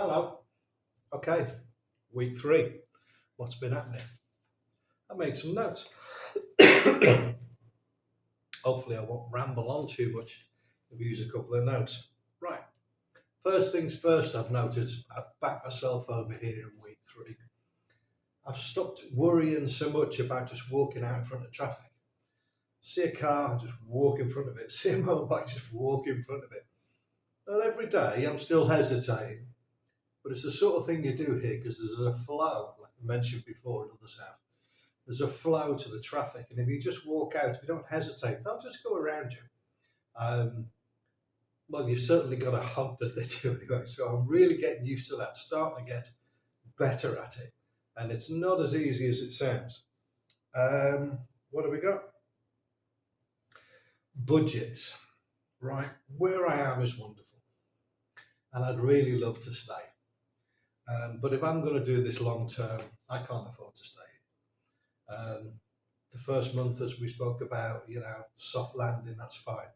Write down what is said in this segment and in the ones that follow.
Hello. Okay, week 3. What's been happening? I made some notes. Hopefully, I won't ramble on too much. I've used a couple of notes. Right. First things first, I've noticed I've backed myself over here in week 3. I've stopped worrying so much about just walking out in front of traffic. See a car, just walk in front of it. See a motorbike, just walk in front of it. And every day, I'm still hesitating. But it's the sort of thing you do here because there's a flow, like I mentioned before, and others have. There's a flow to the traffic, and if you just walk out, if you don't hesitate, they'll just go around you. Well, you've certainly got a hope that they do anyway. So I'm really getting used to that, starting to get better at it, and it's not as easy as it sounds. What have we got? Budgets, right? Where I am is wonderful, and I'd really love to stay. But if I'm going to do this long term, I can't afford to stay. The first month, as we spoke about, soft landing, that's fine.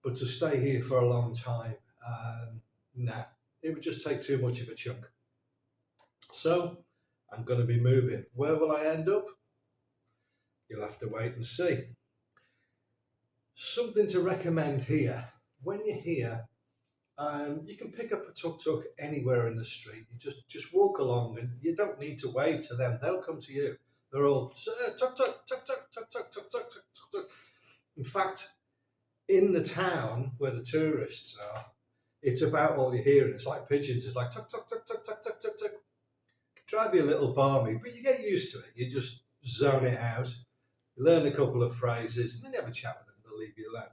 But to stay here for a long time, nah, it would just take too much of a chunk. So I'm going to be moving. Where will I end up? You'll have to wait and see. Something to recommend here. When you're here, you can pick up a tuk-tuk anywhere in the street. You just walk along, and you don't need to wave to them. They'll come to you. They're all tuk-tuk, tuk-tuk, tuk-tuk, tuk-tuk, tuk-tuk. In fact, in the town where the tourists are, it's about all you hear. It's like pigeons. It's like tuk-tuk, tuk-tuk, tuk-tuk, tuk-tuk. Try to be a little balmy, but you get used to it. You just zone it out. You learn a couple of phrases, and then you have a chat with them. They'll leave you alone.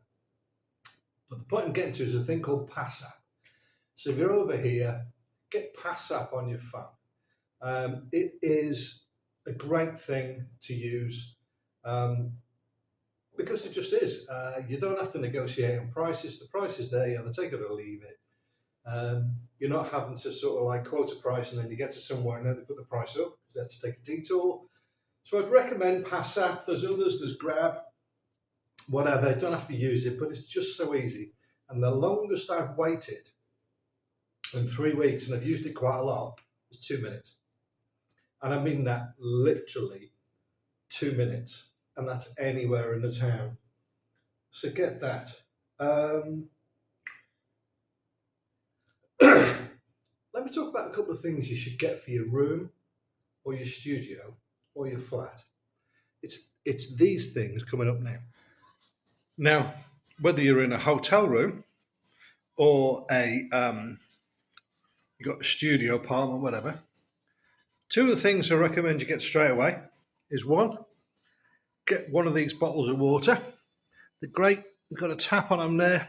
But the point I'm getting to is a thing called PassApp. So if you're over here, get PassApp on your phone. It is a great thing to use because it just is. You don't have to negotiate on prices. The price is there. You either take it or leave it. You're not having to sort of like quote a price and then you get to somewhere and then they put the price up because they have to take a detour. So I'd recommend PassApp. There's others. There's Grab. Whatever. Don't have to use it, but it's just so easy. And the longest I've waited in 3 weeks, and I've used it quite a lot, is 2 minutes. And I mean that literally 2 minutes. And that's anywhere in the town. So get that. Let me talk about a couple of things you should get for your room or your studio or your flat. It's these things coming up now. Now, whether you're in a hotel room or you've got a studio apartment, whatever, 2 of the things I recommend you get straight away is 1, get one of these bottles of water. They're great. You've got a tap on them there,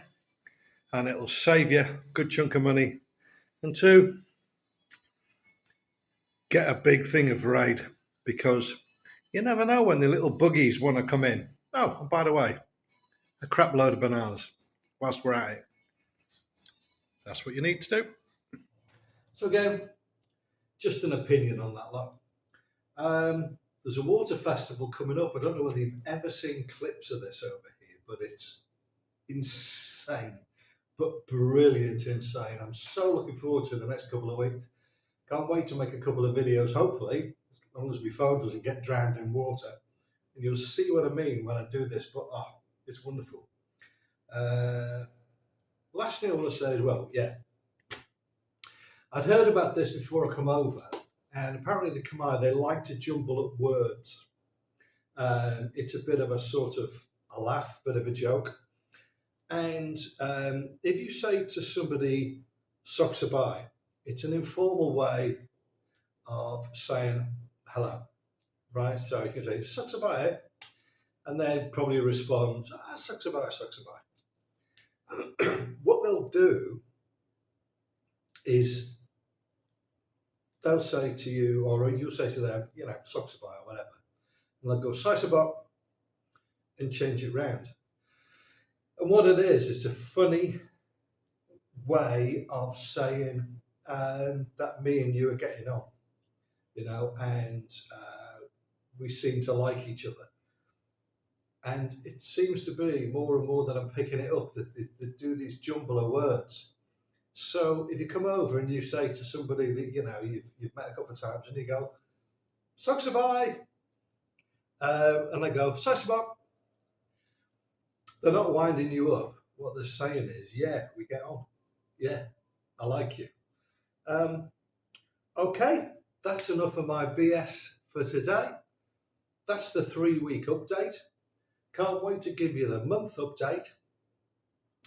and it'll save you a good chunk of money. And 2, get a big thing of Raid, because you never know when the little buggies want to come in. Oh, and by the way, a crap load of bananas whilst we're at it. That's what you need to do. So again, just an opinion on that lot. There's a water festival coming up. I don't know whether you've ever seen clips of this over here, but it's insane, but brilliant insane. I'm so looking forward to the next couple of weeks. Can't wait to make a couple of videos, hopefully, as long as my phone doesn't get drowned in water. And you'll see what I mean when I do this, but it's wonderful. Last thing I want to say as well, I'd heard about this before I come over, and apparently the Khmer, they like to jumble up words. It's a bit of a sort of a laugh, bit of a joke. And if you say to somebody, "Soksabai," it's an informal way of saying hello, right? So you can say, "Soksabai," and they'd probably respond, "Soksabai, Soksabai." What they'll do is they'll say to you, or you'll say to them, "Soksabai," or whatever, and they'll go "Saisabot" and change it round. And what it is, it's a funny way of saying that me and you are getting on, and we seem to like each other. And it seems to be more and more that I'm picking it up, that they do these jumble of words So if you come over and you say to somebody that you've met a couple of times and you go, "Soxabai," and they go, "Soxabai," they're not winding you up. What they're saying is, "Yeah, we get on. Yeah, I like you." Um, okay, that's enough of my BS for today. That's the 3-week update. Can't wait to give you the month update.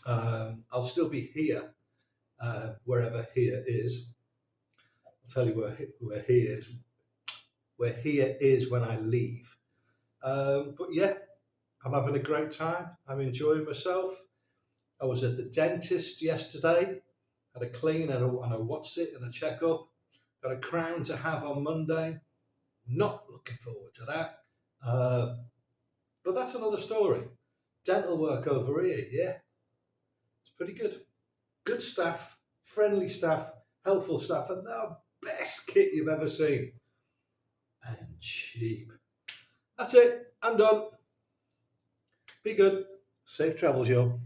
I'll still be here, wherever here is. I'll tell you where here is when I leave. But yeah, I'm having a great time. I'm enjoying myself. I was at the dentist yesterday, had a clean and a what's it and a checkup. Got a crown to have on Monday. Not looking forward to that. But that's another story. Dental work over here, yeah, it's pretty good. Good staff, friendly staff, helpful staff, and the best kit you've ever seen. And cheap. That's it. I'm done. Be good. Safe travels, yo.